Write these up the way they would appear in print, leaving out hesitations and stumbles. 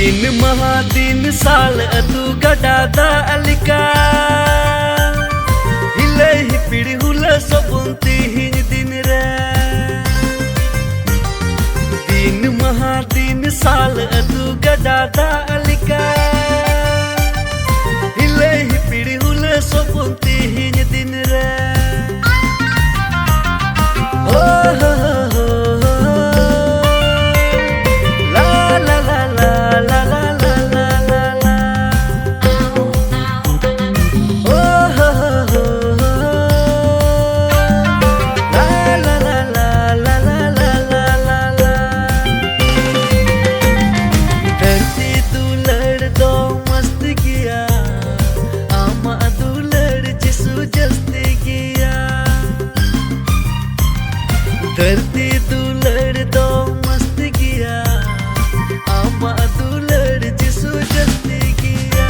दिन महा दिन साल अतु गडादा अलिका हिले ही पिड़ी हुला सबुंती हिन दिन रे दिन महा दिन साल अतु गडादा अलिका हिले ही पिड़ी हुला सबुंती हिन दिन रे धरती दुलड़ दो मस्त किया आमा दुलड़ जिसु जस्ती किया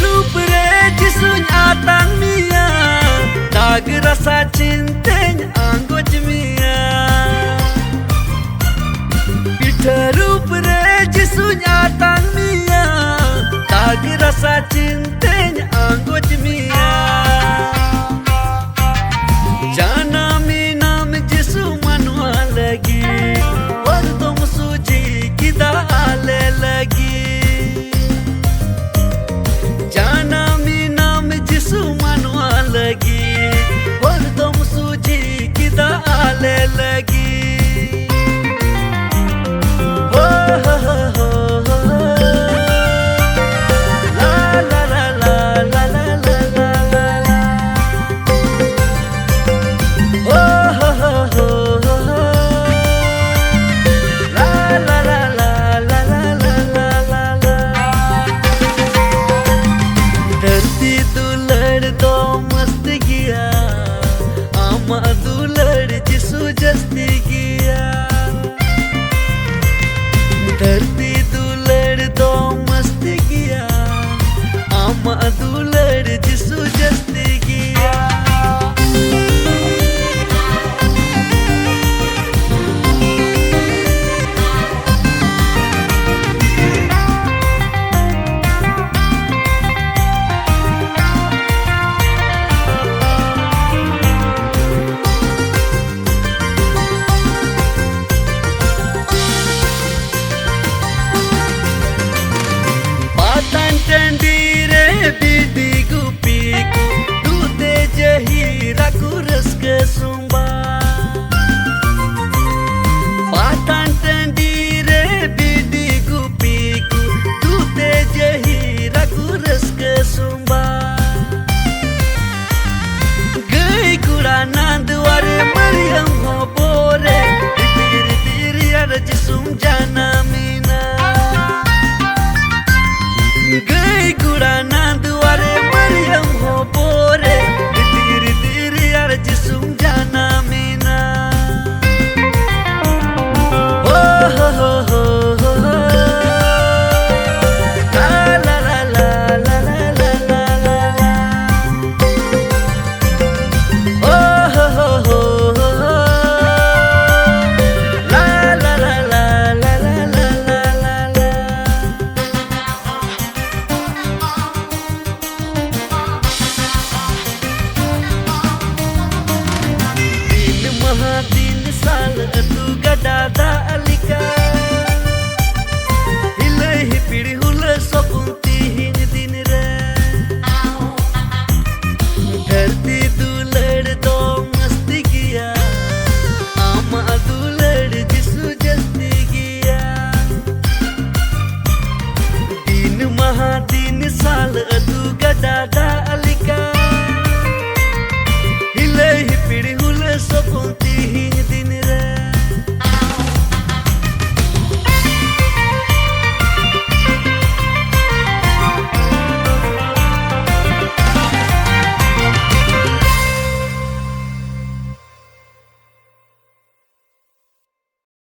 रूप रे जिसुन आतang मिया tag rasa cintanya anggoj miya Pita रूप रे जिसुन आतang miya tag rasa cintanya anggoj miya जाना मी नाम जिसु मनवा लगी और तुम सूझी किदा आले लगी जाना मी नाम जिसु मनवा लगी और तुम सूझी किदा आले लगी दुलड़ जिसु जस्ती किया धरती दुलड़ दो मस्त किया आमा दुलड़ जिसु जस्ती किया Tandire bidi gupiku dute jahira kuras ke sumba Patan tandire bidi gupiku dute jahira kuras ke sumba Gai kura nandware Mariam ho bore Dipir diri ar jisum jana mina गई गुड़ा नांदवारे मरियम हो बोरे तीरी तीरी यार जिसुम जाना मीना ओ हो ला ला ला ला ला ला ला ला ओ हो ला ला ला ला ला ला ला ला दिन साल अतु गडा